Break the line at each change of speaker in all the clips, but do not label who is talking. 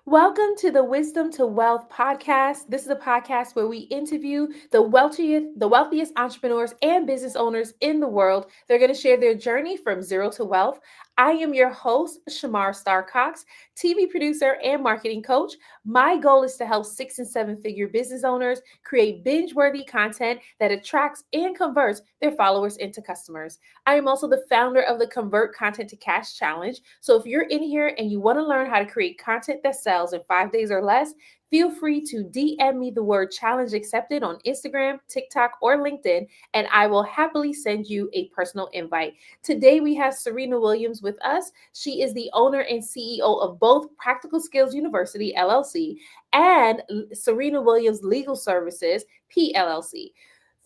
Welcome to the Wisdom to Wealth podcast. This is a podcast where we interview the wealthiest entrepreneurs and business owners in the world. They're going to share their journey from zero to wealth. I am your host, Shamar Starcox, TV producer and marketing coach. My goal is to help 6 and 7 figure business owners create binge-worthy content that attracts and converts their followers into customers. I am also the founder of the Convert Content to Cash Challenge. So if you're in here and you want to learn how to create content that sells in 5 days or less, feel free to DM me the word challenge accepted on Instagram, TikTok, or LinkedIn, and I will happily send you a personal invite. Today we have Syrena Williams with us. She is the owner and CEO of both Practical Skills University, LLC, and Syrena Williams Legal Services, PLLC.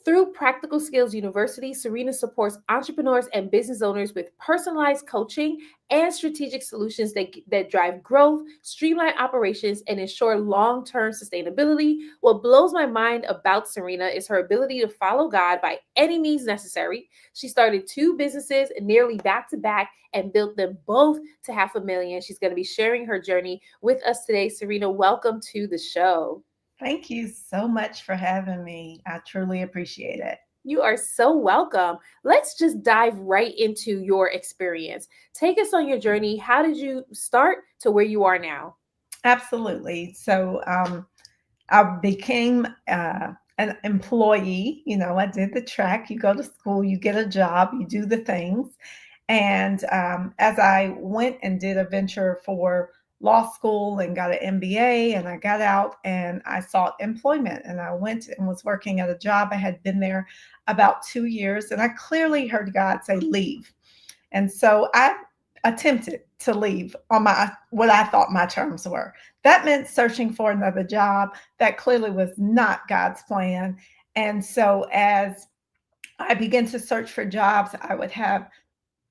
Through Practical Skills University, Syrena supports entrepreneurs and business owners with personalized coaching and strategic solutions that drive growth, streamline operations, and ensure long-term sustainability. What blows my mind about Syrena is her ability to follow God by any means necessary. She started 2 businesses nearly back to back and built them both to $500,000. She's going to be sharing her journey with us today. Syrena, welcome to the show.
Thank you so much for having me. I truly appreciate it.
You are so welcome. Let's just dive right into your experience. Take us on your journey. How did you start to where you are now?
Absolutely. I became an employee. I did the track. You go to school, you get a job, you do the things. And as I went and did a venture for law school and got an MBA, and I got out and I sought employment, and I went and was working at a job. I had been there about 2 years, and I clearly heard God say, leave. And so I attempted to leave on my what I thought my terms were. That meant searching for another job. That clearly was not God's plan. And so as I began to search for jobs, I would have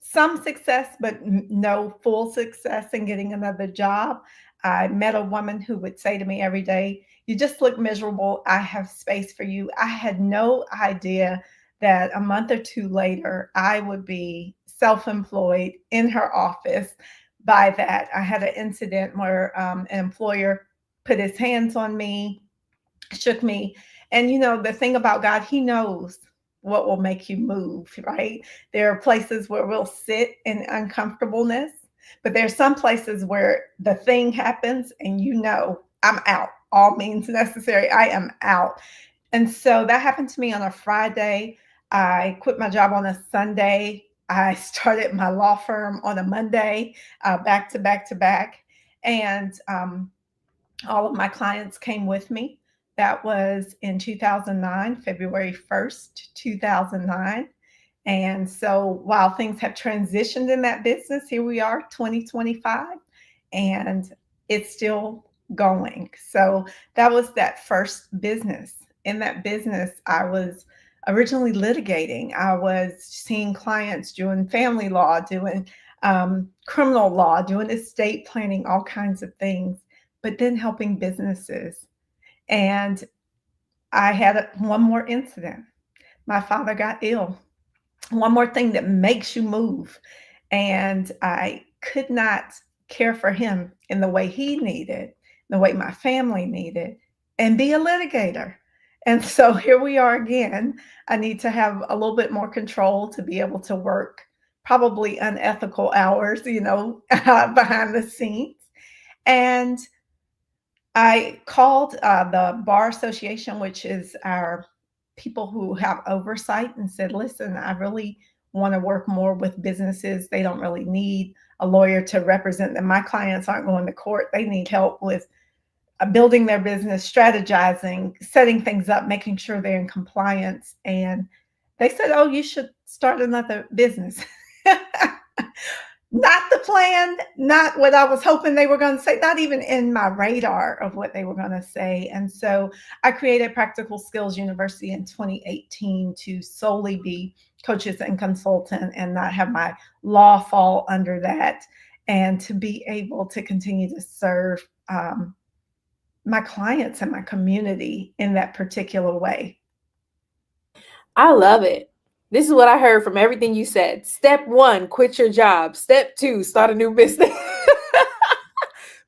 some success, but no full success in getting another job. I met a woman who would say to me every day, "You just look miserable. I have space for you." I had no idea that a month or two later, I would be self employed in her office. By that, I had an incident where an employer put his hands on me, shook me. And the thing about God, He knows what will make you move, right? There are places where we'll sit in uncomfortableness, but there's some places where the thing happens and I'm out. All means necessary. I am out. And so that happened to me on a Friday. I quit my job on a Sunday. I started my law firm on a Monday, back to back to back. And all of my clients came with me. That was in 2009, February 1st, 2009. And so while things have transitioned in that business, here we are, 2025, and it's still going. So that was that first business. In that business, I was originally litigating. I was seeing clients doing family law, doing criminal law, doing estate planning, all kinds of things, but then helping businesses. And I had one more incident. My father got ill. One more thing that makes you move. And I could not care for him in the way he needed, the way my family needed, and be a litigator. And so here we are again. I need to have a little bit more control to be able to work probably unethical hours, behind the scenes. And I called the Bar Association, which is our people who have oversight, and said, listen, I really want to work more with businesses. They don't really need a lawyer to represent them. My clients aren't going to court. They need help with building their business, strategizing, setting things up, making sure they're in compliance. And they said, oh, you should start another business. Not the plan, not what I was hoping they were going to say, not even in my radar of what they were going to say. And so I created Practical Skills University in 2018 to solely be coaches and consultant and not have my law fall under that, and to be able to continue to serve my clients and my community in that particular way.
I love it. This is what I heard from everything you said. Step 1, quit your job. Step 2, start a new business.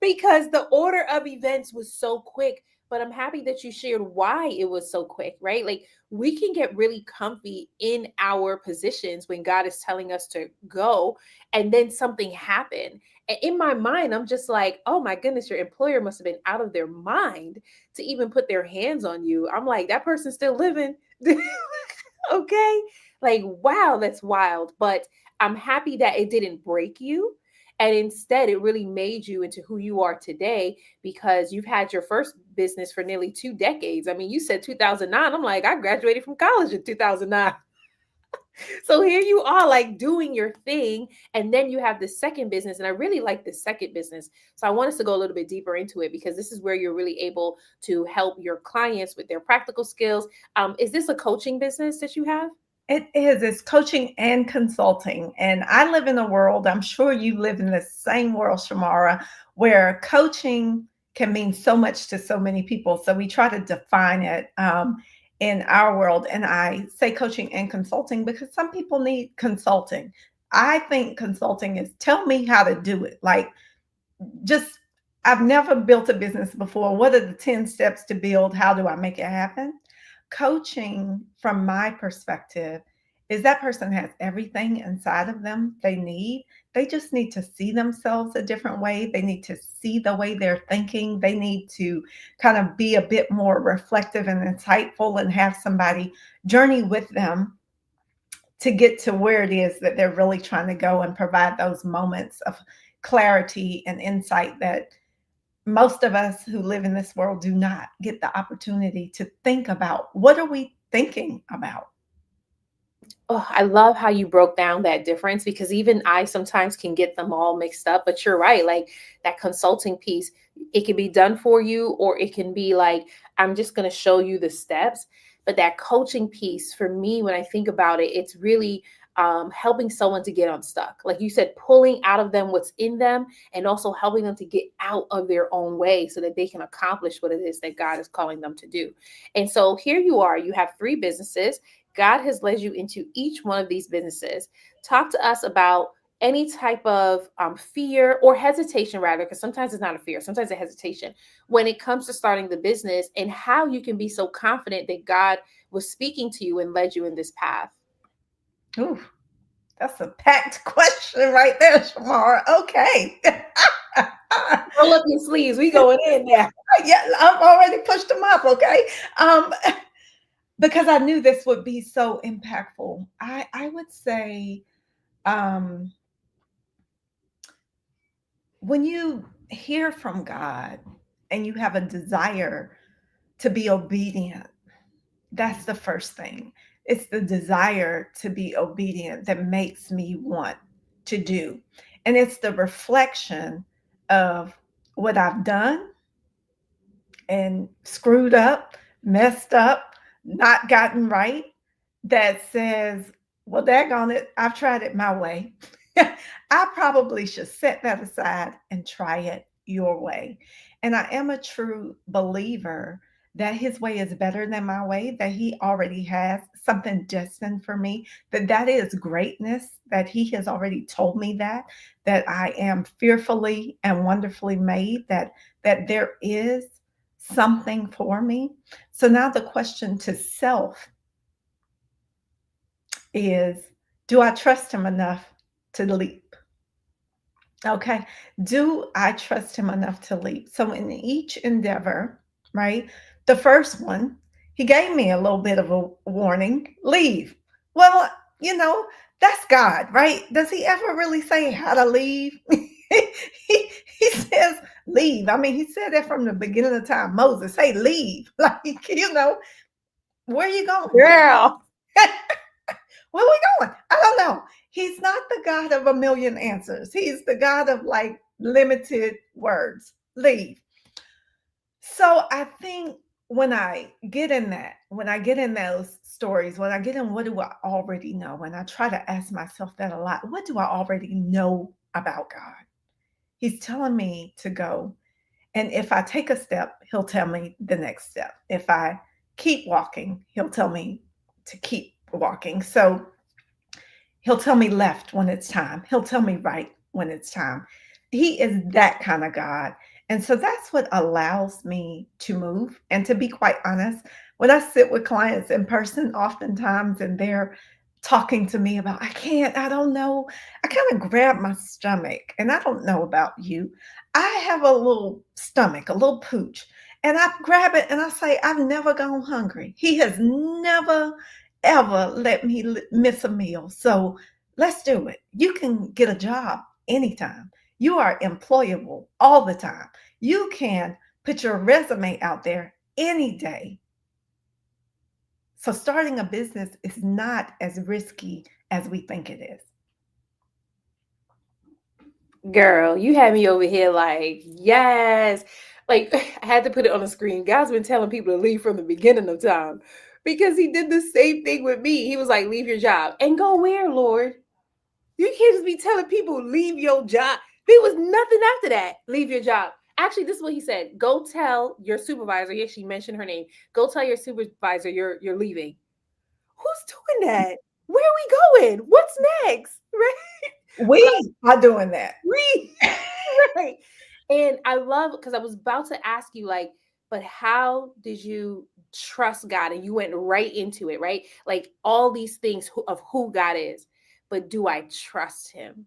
because the order of events was so quick. But I'm happy that you shared why it was so quick, right? Like we can get really comfy in our positions when God is telling us to go, and then something happened. And in my mind, I'm just like, oh my goodness, your employer must have been out of their mind to even put their hands on you. I'm like, that person's still living. Okay. Like, wow, that's wild. But I'm happy that it didn't break you. And instead, it really made you into who you are today because you've had your first business for nearly 2 decades. I mean, you said 2009. I'm like, I graduated from college in 2009. So here you are, like doing your thing. And then you have the second business. And I really like the second business. So I want us to go a little bit deeper into it because this is where you're really able to help your clients with their practical skills. Is this a coaching business that you have?
It is. It's coaching and consulting. And I live in a world, I'm sure you live in the same world, Shamara, where coaching can mean so much to so many people. So we try to define it in our world. And I say coaching and consulting because some people need consulting. I think consulting is tell me how to do it. Like, just I've never built a business before. What are the 10 steps to build? How do I make it happen? Coaching, from my perspective, is that person has everything inside of them they need. They just need to see themselves a different way. They need to see the way they're thinking. They need to kind of be a bit more reflective and insightful and have somebody journey with them to get to where it is that they're really trying to go and provide those moments of clarity and insight that most of us who live in this world do not get the opportunity to think about. What are we thinking about?
Oh, I love how you broke down that difference because even I sometimes can get them all mixed up. But you're right, like that consulting piece, it can be done for you, or it can be like, I'm just going to show you the steps. But that coaching piece, for me, when I think about it, it's really helping someone to get unstuck. Like you said, pulling out of them what's in them and also helping them to get out of their own way so that they can accomplish what it is that God is calling them to do. And so here you are, you have three businesses. God has led you into each one of these businesses. Talk to us about any type of fear or hesitation, rather, because sometimes it's not a fear, sometimes a hesitation when it comes to starting the business, and how you can be so confident that God was speaking to you and led you in this path.
Ooh, that's a packed question right there, Shamara. Okay.
Roll up your sleeves. We going in there.
Yeah, I've already pushed them up. Okay. Um, because I knew this would be so impactful. I would say um, when you hear from God and you have a desire to be obedient, that's the first thing. It's the desire to be obedient that makes me want to do. And it's the reflection of what I've done and screwed up, messed up, not gotten right, that says, well, daggone it, I've tried it my way. I probably should set that aside and try it your way. And I am a true believer that his way is better than my way, that he already has something destined for me, that that is greatness, that he has already told me that I am fearfully and wonderfully made, that there is something for me. So now the question to self is, do I trust him enough to leap? Okay. Do I trust him enough to leap? So in each endeavor, right? The first one, he gave me a little bit of a warning, leave. Well, you know, that's God, right? Does he ever really say how to leave? he says leave. I mean, he said that from the beginning of time. Moses, hey, leave. Like, where are you going?
Girl.
Where are we going? I don't know. He's not the God of a million answers. He's the God of like limited words. Leave. So I think when I get in that, when I get in those stories, when I get in what do I already know, and I try to ask myself that a lot, what do I already know about God? He's telling me to go. And if I take a step, he'll tell me the next step. If I keep walking, he'll tell me to keep walking. So he'll tell me left when it's time. He'll tell me right when it's time. He is that kind of God. And so that's what allows me to move. And to be quite honest, when I sit with clients in person, oftentimes, and they're talking to me about, I can't, I don't know, I kind of grab my stomach. And I don't know about you. I have a little stomach, a little pooch. And I grab it and I say, I've never gone hungry. He has never, ever let me miss a meal. So let's do it. You can get a job anytime. You are employable all the time. You can put your resume out there any day. So starting a business is not as risky as we think it is.
Girl, you had me over here like, yes. Like, I had to put it on the screen. God's been telling people to leave from the beginning of time because he did the same thing with me. He was like, leave your job and go where, Lord? You can't just be telling people, leave your job. There was nothing after that. Leave your job. Actually, this is what he said. Go tell your supervisor. He actually mentioned her name. Go tell your supervisor you're leaving. Who's doing that? Where are we going? What's next? Right? But
We are doing that.
we right. And I love because I was about to ask you, like, but how did you trust God? And you went right into it, right? Like all these things of who God is. But do I trust him?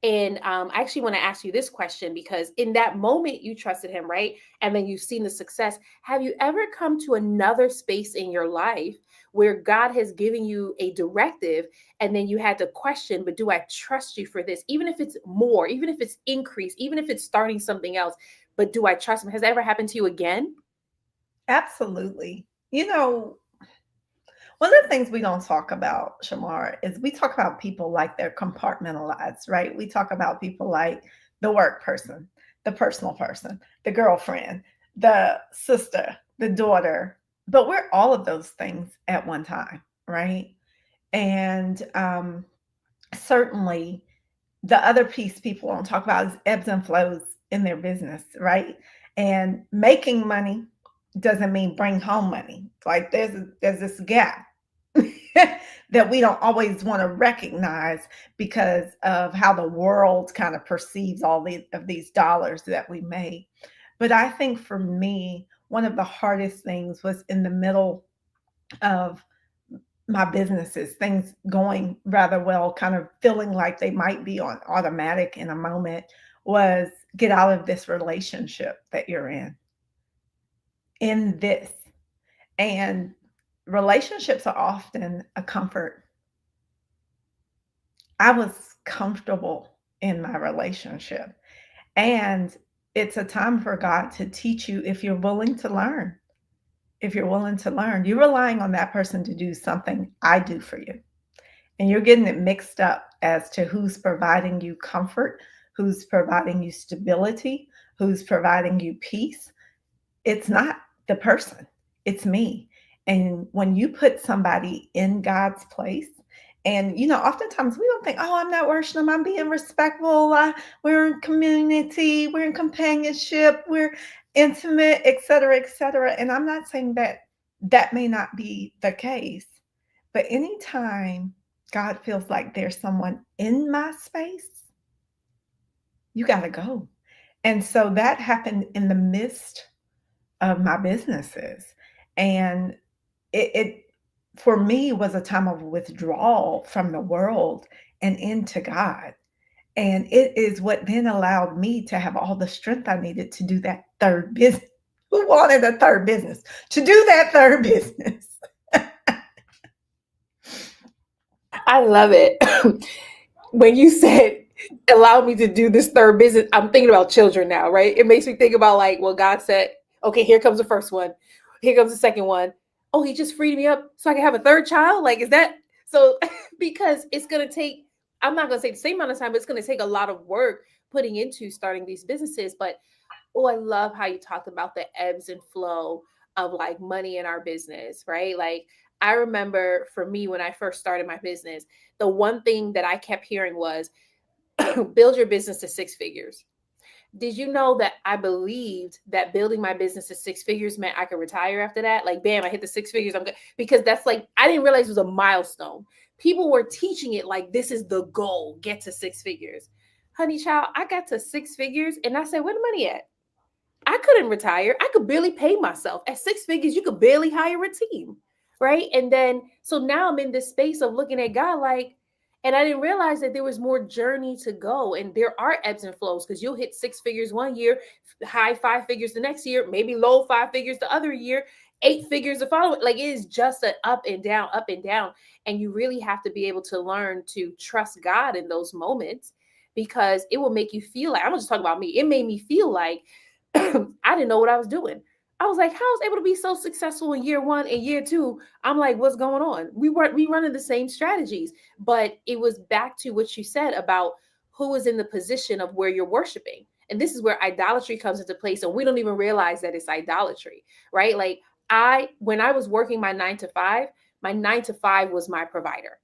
And I actually want to ask you this question because in that moment you trusted him, right? And then you've seen the success. Have you ever come to another space in your life where God has given you a directive and then you had to question, but do I trust you for this? Even if it's more, even if it's increase, even if it's starting something else, but do I trust him? Has that ever happened to you again?
Absolutely. You know, one of the things we don't talk about, Shamar, is we talk about people like they're compartmentalized, right? We talk about people like the work person, the personal person, the girlfriend, the sister, the daughter, but we're all of those things at one time, right? And certainly the other piece people don't talk about is ebbs and flows in their business, right? And making money doesn't mean bring home money. Like there's this gap that we don't always want to recognize because of how the world kind of perceives all these dollars that we make. But I think for me, one of the hardest things was in the middle of my businesses, things going rather well, kind of feeling like they might be on automatic in a moment, was get out of this relationship that you're in this. And relationships are often a comfort. I was comfortable in my relationship. And it's a time for God to teach you if you're willing to learn. If you're willing to learn, you're relying on that person to do something I do for you. And you're getting it mixed up as to who's providing you comfort, who's providing you stability, who's providing you peace. It's not the person, it's me. And when you put somebody in God's place, and oftentimes we don't think, oh, I'm not worshiping them, I'm being respectful. We're in community, we're in companionship, we're intimate, et cetera, et cetera. And I'm not saying that that may not be the case, but anytime God feels like there's someone in my space, you got to go. And so that happened in the midst of my businesses. And it for me was a time of withdrawal from the world and into God. And it is what then allowed me to have all the strength I needed to do that third business. Who wanted a third business? To do that third business.
I love it. When you said allow me to do this third business, I'm thinking about children now, right? It makes me think about like, well, God said, okay, here comes the first one. Here comes the second one. Oh, he just freed me up so I can have a third child. Like, is that so? Because it's going to take, I'm not going to say the same amount of time, but it's going to take a lot of work putting into starting these businesses. But oh, I love how you talked about the ebbs and flow of like money in our business, right? Like, I remember for me when I first started my business, the one thing that I kept hearing was build your business to six figures. Did you know that I believed that building my business to six figures meant I could retire after that? Like, bam, I hit the six figures. I'm good. Because that's like, I didn't realize it was a milestone. People were teaching it like this is the goal, get to six figures. Honey child, I got to six figures and I said, where the money at? I couldn't retire. I could barely pay myself. At six figures, you could barely hire a team. Right. And then, so now I'm in this space of looking at God like, and I didn't realize that there was more journey to go. And there are ebbs and flows because you'll hit six figures one year, high five figures the next year, maybe low five figures the other year, eight figures the following. Like it is just an up and down, up and down. And you really have to be able to learn to trust God in those moments because it will make you feel like, I'm gonna just talk about me. It made me feel like I didn't know what I was doing. I was like, how I was able to be so successful in year one and year two? I'm like, what's going on? We running the same strategies, but it was back to what you said about who is in the position of where you're worshiping. And this is where idolatry comes into place, and we don't even realize that it's idolatry, right? Like when I was working my 9 to 5 was my provider.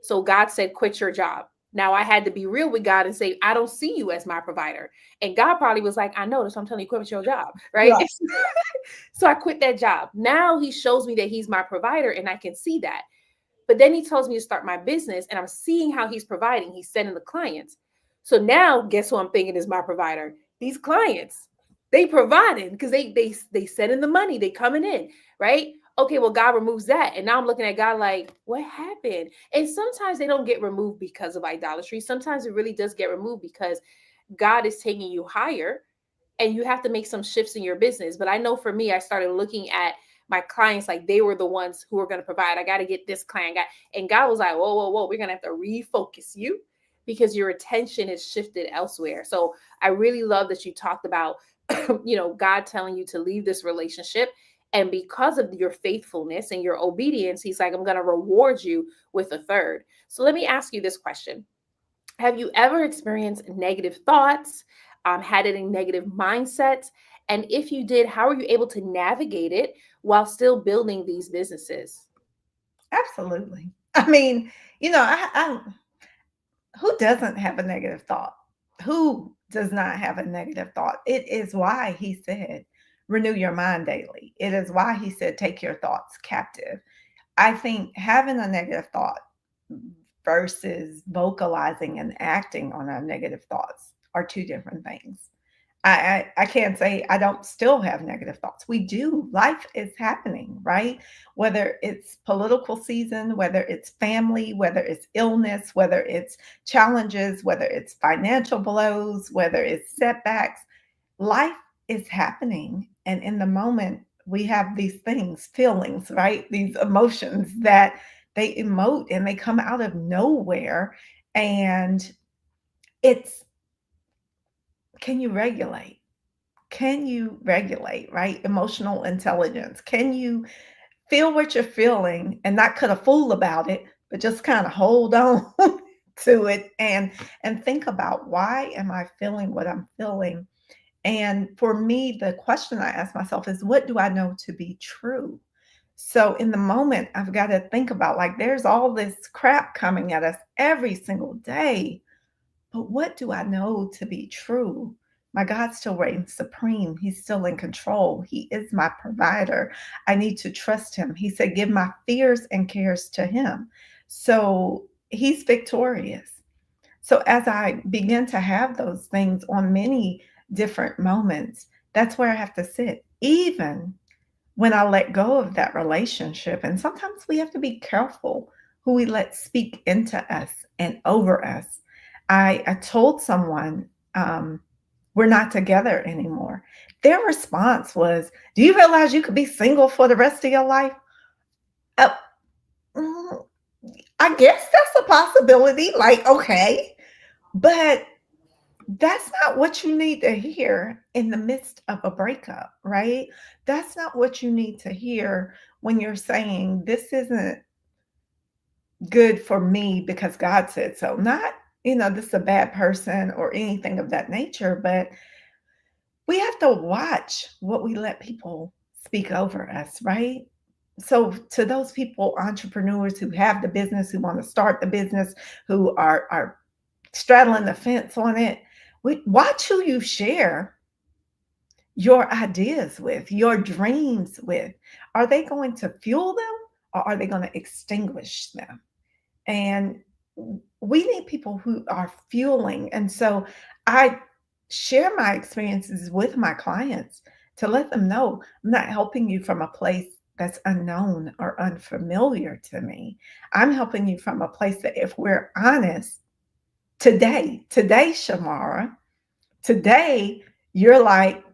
So God said, quit your job. Now I had to be real with God and say, I don't see you as my provider. And God probably was like, I know this. I'm telling you, quit your job. Right.
Right.
So I quit that job. Now he shows me that he's my provider and I can see that. But then he tells me to start my business and I'm seeing how he's providing. He's sending the clients. So now guess who I'm thinking is my provider? These clients. They providing because they sending the money, they coming in, right? Okay, well, God removes that. And now I'm looking at God like, what happened? And sometimes they don't get removed because of idolatry. Sometimes it really does get removed because God is taking you higher and you have to make some shifts in your business. But I know for me, I started looking at my clients like they were the ones who were going to provide. I got to get this client. And God was like, whoa, whoa, whoa, we're going to have to refocus you because your attention is shifted elsewhere. So I really love that you talked about, God telling you to leave this relationship. And because of your faithfulness and your obedience, he's like, I'm going to reward you with a third. So let me ask you this question. Have you ever experienced negative thoughts, had any negative mindsets? And if you did, how are you able to navigate it while still building these businesses?
Absolutely. I mean, I who doesn't have a negative thought? Who does not have a negative thought? It is why he said, renew your mind daily. It is why he said, take your thoughts captive. I think having a negative thought versus vocalizing and acting on our negative thoughts are two different things. I can't say I don't still have negative thoughts. We do. Life is happening, right? Whether it's political season, whether it's family, whether it's illness, whether it's challenges, whether it's financial blows, whether it's setbacks, life is happening. And in the moment, we have these things, feelings, right? These emotions that they emote and they come out of nowhere. And it's, can you regulate? Can you regulate, right? Emotional intelligence. Can you feel what you're feeling and not cut a fool about it, but just kind of hold on to it and think about, why am I feeling what I'm feeling? And for me, the question I ask myself is, what do I know to be true? So in the moment, I've got to think about, like, there's all this crap coming at us every single day. But what do I know to be true? My God still reigns supreme. He's still in control. He is my provider. I need to trust him. He said, give my fears and cares to him. So he's victorious. So as I begin to have those things on many different moments, that's where I have to sit. Even when I let go of that relationship. And sometimes we have to be careful who we let speak into us and over us. I told someone, we're not together anymore. Their response was, do you realize you could be single for the rest of your life? Uh, mm, I guess that's a possibility. Like, okay. But that's not what you need to hear in the midst of a breakup, right? That's not what you need to hear when you're saying, this isn't good for me because God said so. Not, this is a bad person or anything of that nature, but we have to watch what we let people speak over us, right? So, to those people, entrepreneurs who have the business, who want to start the business, who are straddling the fence on it, watch who you share your ideas with, your dreams with. Are they going to fuel them or are they going to extinguish them? And we need people who are fueling. And so I share my experiences with my clients to let them know I'm not helping you from a place that's unknown or unfamiliar to me. I'm helping you from a place that if we're honest, today, Shamara, today, you're like,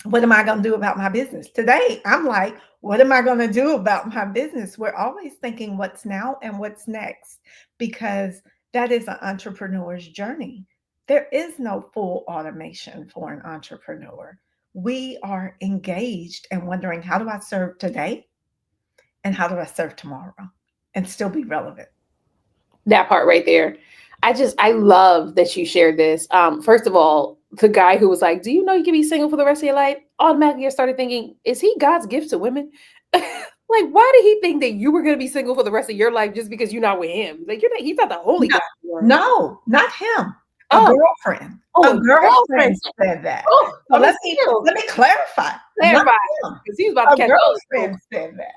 what am I going to do about my business? Today, I'm like, what am I going to do about my business? We're always thinking what's now and what's next because that is an entrepreneur's journey. There is no full automation for an entrepreneur. We are engaged and wondering, how do I serve today and how do I serve tomorrow and still be relevant?
That part right there. I love that you shared this. First of all, the guy who was like, "Do you know you can be single for the rest of your life?" Automatically, I started thinking, "Is he God's gift to women?" Like, why did he think that you were going to be single for the rest of your life just because you're not with him? Like, you're not. He's not the only
No,
guy in the world.
no, not him. A
Oh,
girlfriend.
oh,
A
a girlfriend.
girlfriend said that.
Oh,
So
but
let me
still,
let me clarify. Not
clarify
him.
because he was about to
A
catch all the smoke.
girlfriend said that.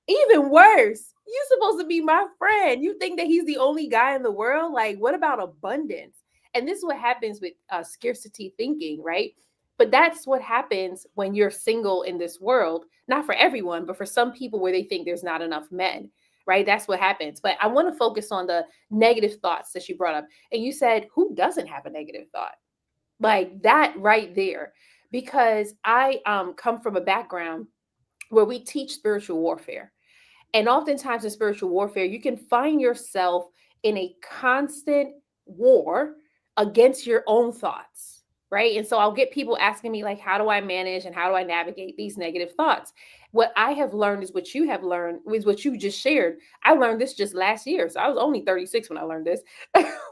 Even worse, you supposed to be my friend. You think that he's the only guy in the world? Like, what about abundance? And this is what happens with scarcity thinking, right? But that's what happens when you're single in this world. Not for everyone, but for some people where they think there's not enough men, right? That's what happens. But I want to focus on the negative thoughts that you brought up. And you said, who doesn't have a negative thought? Like that right there. Because I come from a background where we teach spiritual warfare, and oftentimes in spiritual warfare, you can find yourself in a constant war against your own thoughts, right? And so I'll get people asking me, like, how do I manage and how do I navigate these negative thoughts? What I have learned is what you have learned, is what you just shared. I learned this just last year. So I was only 36 when I learned this,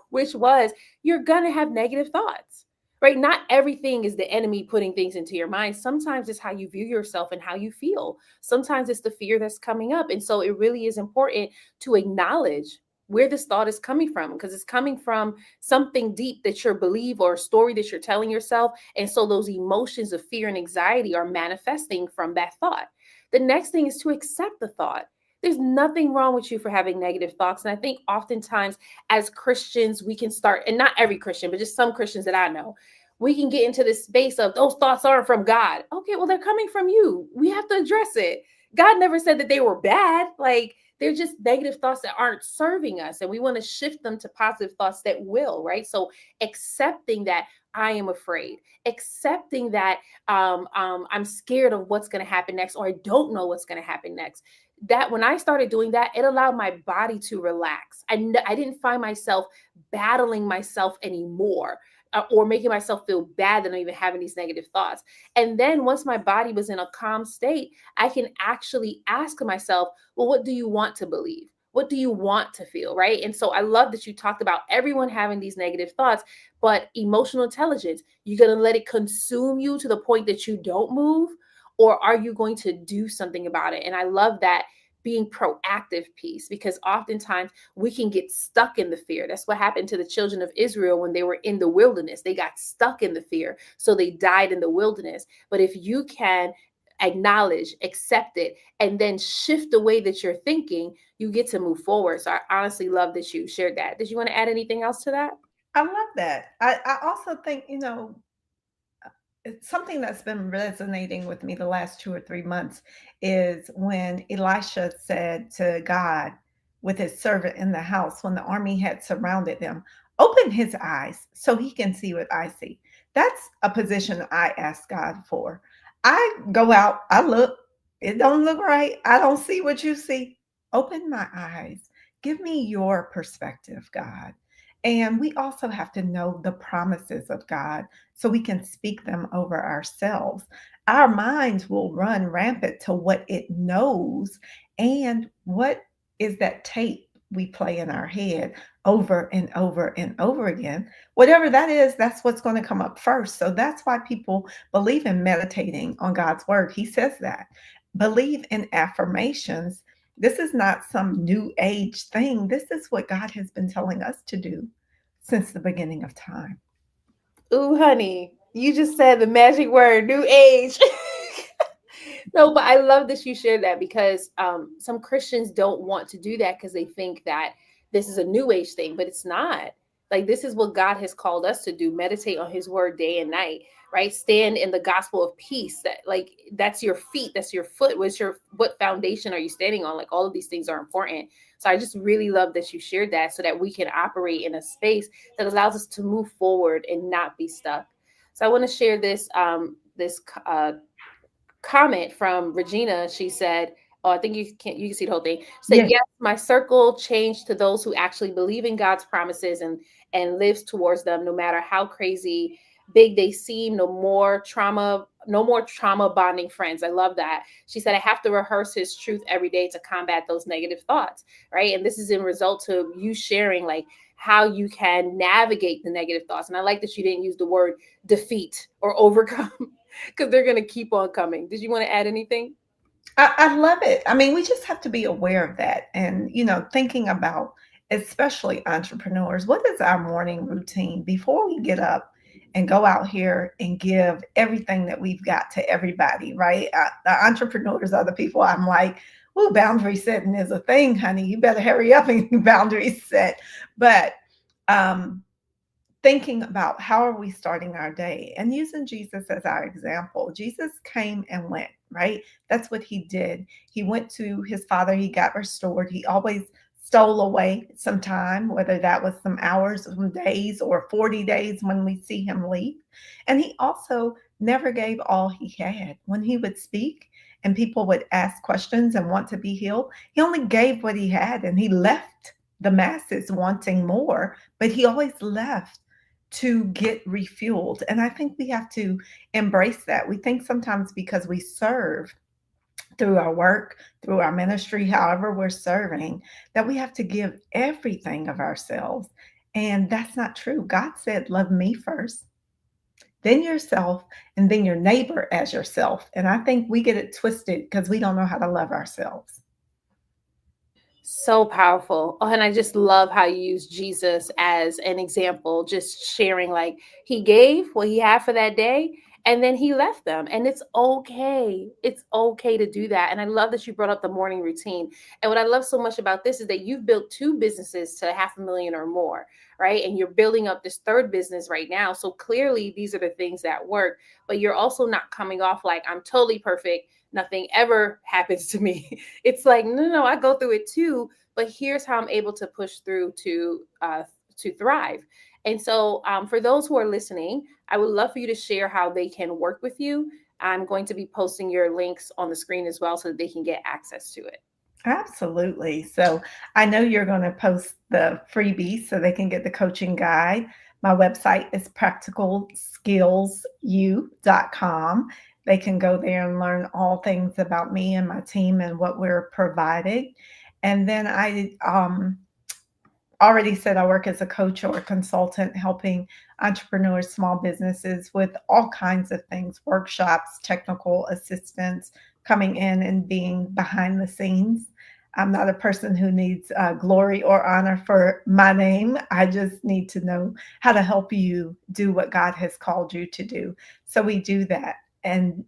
which was you're going to have negative thoughts. Right? Not everything is the enemy putting things into your mind. Sometimes it's how you view yourself and how you feel. Sometimes it's the fear that's coming up. And so it really is important to acknowledge where this thought is coming from, because it's coming from something deep that you believe or a story that you're telling yourself. And so those emotions of fear and anxiety are manifesting from that thought. The next thing is to accept the thought. There's nothing wrong with you for having negative thoughts. And I think oftentimes as Christians, we can start, and not every Christian, but just some Christians that I know, we can get into this space of those thoughts aren't from God. Okay, well, they're coming from you. We have to address it. God never said that they were bad. Like, they're just negative thoughts that aren't serving us. And we want to shift them to positive thoughts that will, right? So accepting that I am afraid, accepting that I'm scared of what's going to happen next, or I don't know what's going to happen next. That when I started doing that, it allowed my body to relax. I didn't find myself battling myself anymore, or making myself feel bad that I'm even having these negative thoughts. And then once my body was in a calm state, I can actually ask myself, well, what do you want to believe? What do you want to feel? Right. And so I love that you talked about everyone having these negative thoughts, but emotional intelligence, you're going to let it consume you to the point that you don't move, or are you going to do something about it? And I love that being proactive piece, because oftentimes we can get stuck in the fear. That's what happened to the children of Israel when they were in the wilderness. They got stuck in the fear, so they died in the wilderness. But if you can acknowledge, accept it, and then shift the way that you're thinking, you get to move forward. So I honestly love that you shared that. Did you want to add anything else to that?
I love that. I also think, it's something that's been resonating with me the last 2 or 3 months is when Elisha said to God with his servant in the house when the army had surrounded them, open his eyes so he can see what I see. That's a position I ask God for. I go out, I look, it don't look right. I don't see what you see. Open my eyes. Give me your perspective, God. And we also have to know the promises of God so we can speak them over ourselves. Our minds will run rampant to what it knows and what is that tape we play in our head over and over and over again. Whatever that is, that's what's going to come up first. So that's why people believe in meditating on God's word. He says that. Believe in affirmations. This is not some new age thing. This is what God has been telling us to do since the beginning of time.
Ooh, honey, you just said the magic word, new age. No, but I love that you shared that, because some Christians don't want to do that because they think that this is a new age thing, but it's not. Like, this is what God has called us to do: meditate on his word day and night, right? Stand in the gospel of peace. That, like, that's your feet, that's your foot. What foundation are you standing on? Like, all of these things are important. So I just really love that you shared that, so that we can operate in a space that allows us to move forward and not be stuck. So I want to share this comment from Regina. She said, "Oh, I think you can see the whole thing." She said,
Yeah.
"Yes, my circle changed to those who actually believe in God's promises and lives towards them, no matter how crazy big they seem. No more trauma bonding friends." I love that. She said, "I have to rehearse his truth every day to combat those negative thoughts." Right, and this is in result to you sharing, like, how you can navigate the negative thoughts. And I like that you didn't use the word defeat or overcome, because they're going to keep on coming. Did you want to add anything?
I love it. I mean, we just have to be aware of that. And, thinking about, especially entrepreneurs, what is our morning routine before we get up and go out here and give everything that we've got to everybody, right? The entrepreneurs are the people I'm like, oh, boundary setting is a thing, honey. You better hurry up and boundaries set. But, um, thinking about how are we starting our day and using Jesus as our example. Jesus came and went, right? That's what he did. He went to his father, he got restored. He always stole away some time, whether that was some hours, some days, or 40 days when we see him leave. And he also never gave all he had. When he would speak and people would ask questions and want to be healed, he only gave what he had and he left the masses wanting more, but he always left to get refueled. And I think we have to embrace that. We think sometimes because we serve through our work, through our ministry, however we're serving, that we have to give everything of ourselves. And that's not true. God said, love me first, then yourself, and then your neighbor as yourself. And I think we get it twisted because we don't know how to love ourselves.
So powerful. Oh, and I just love how you use Jesus as an example, just sharing, like, he gave what he had for that day and then he left them. And it's okay. It's okay to do that. And I love that you brought up the morning routine. And what I love so much about this is that you've built two businesses to 500,000 or more, right? And you're building up this third business right now. So clearly these are the things that work, but you're also not coming off like, I'm totally perfect, nothing ever happens to me. It's like, no, no, no, I go through it too, but here's how I'm able to push through to thrive. And so, for those who are listening, I would love for you to share how they can work with you. I'm going to be posting your links on the screen as well, so that they can get access to it.
Absolutely. So I know you're going to post the freebies so they can get the coaching guide. My website is practicalskillsu.com. They can go there and learn all things about me and my team and what we're providing. And then I already said I work as a coach or a consultant helping entrepreneurs, small businesses with all kinds of things, workshops, technical assistance, coming in and being behind the scenes. I'm not a person who needs glory or honor for my name. I just need to know how to help you do what God has called you to do. So we do that. And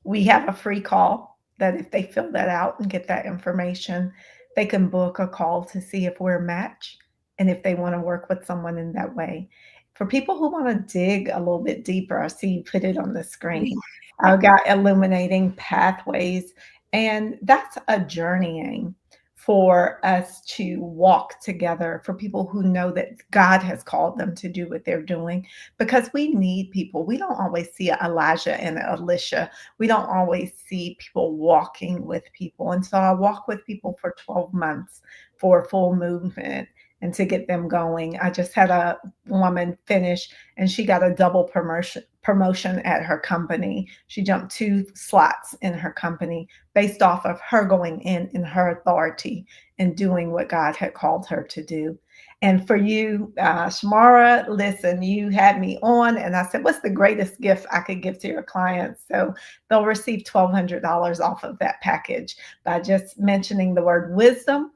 we have a free call that if they fill that out and get that information, they can book a call to see if we're a match and if they want to work with someone in that way. For people who want to dig a little bit deeper, I see you put it on the screen. I've got Illuminating Pathways, and that's a journeying for us to walk together for people who know that God has called them to do what they're doing, because we need people. We don't always see Elijah and Elisha. We don't always see people walking with people. And so I walk with people for 12 months for a full movement and to get them going. I just had a woman finish and she got a double promotion at her company. She jumped 2 slots in her company based off of her going in her authority and doing what God had called her to do. And for you, Shamara, listen, you had me on, and I said, what's the greatest gift I could give to your clients? So they'll receive $1,200 off of that package by just mentioning the word wisdom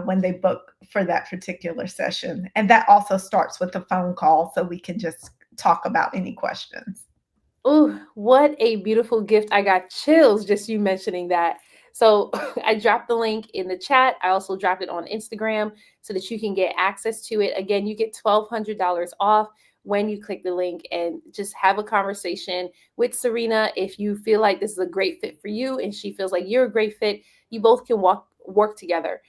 when they book for that particular session. And that also starts with a phone call so we can just talk about any questions.
Oh, what a beautiful gift. I got chills just you mentioning that. So I dropped the link in the chat. I also dropped it on Instagram so that you can get access to it. Again, you get $1,200 off when you click the link, and just have a conversation with Syrena. If you feel like this is a great fit for you and she feels like you're a great fit, you both can work together.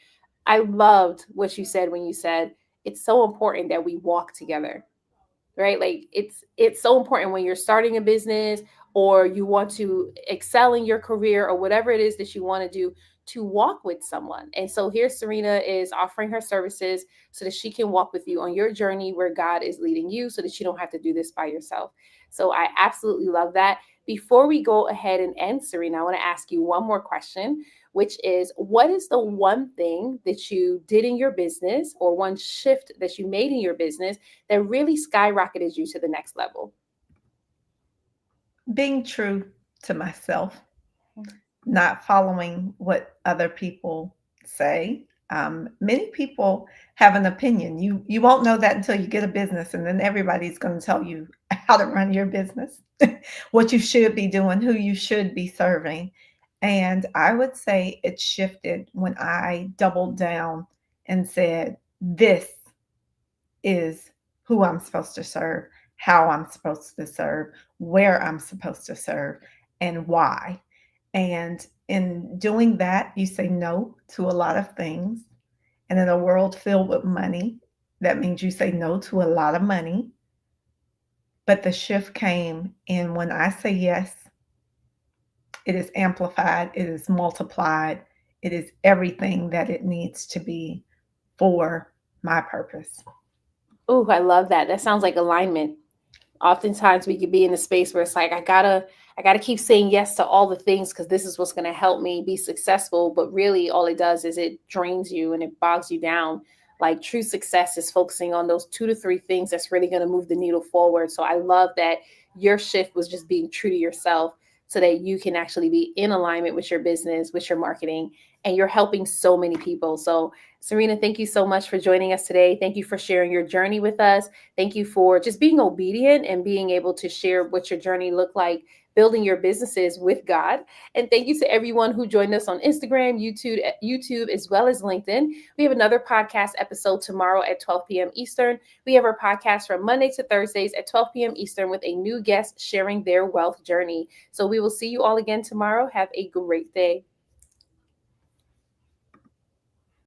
I loved what you said when you said it's so important that we walk together, right? Like it's so important when you're starting a business or you want to excel in your career or whatever it is that you want to do, to walk with someone. And so here Syrena is offering her services so that she can walk with you on your journey where God is leading you, so that you don't have to do this by yourself. So I absolutely love that. Before we go ahead and end, Syrena, I want to ask you one more question, which is, what is the one thing that you did in your business or one shift that you made in your business that really skyrocketed you to the next level?
Being true to myself, not following what other people say. Many people have an opinion. You won't know that until you get a business, and then everybody's going to tell you how to run your business, what you should be doing, who you should be serving. And I would say it shifted when I doubled down and said, "This is who I'm supposed to serve, how I'm supposed to serve, where I'm supposed to serve, and why." And in doing that, you say no to a lot of things. And in a world filled with money, that means you say no to a lot of money. But the shift came in when I say yes, it is amplified, it is multiplied, it is everything that it needs to be for my purpose.
Oh, I love that. That sounds like alignment. Oftentimes we could be in a space where it's like, I gotta keep saying yes to all the things because this is what's going to help me be successful, but really all it does is it drains you and it bogs you down. Like true success is focusing on those 2 to 3 things that's really going to move the needle forward. So I love that your shift was just being true to yourself so that you can actually be in alignment with your business, with your marketing, and you're helping so many people. So Syrena, thank you so much for joining us today. Thank you for sharing your journey with us. Thank you for just being obedient and being able to share what your journey looked like building your businesses with God. And thank you to everyone who joined us on Instagram, YouTube, as well as LinkedIn. We have another podcast episode tomorrow at 12 p.m. Eastern. We have our podcast from Monday to Thursdays at 12 p.m. Eastern with a new guest sharing their wealth journey. So we will see you all again tomorrow. Have a great day.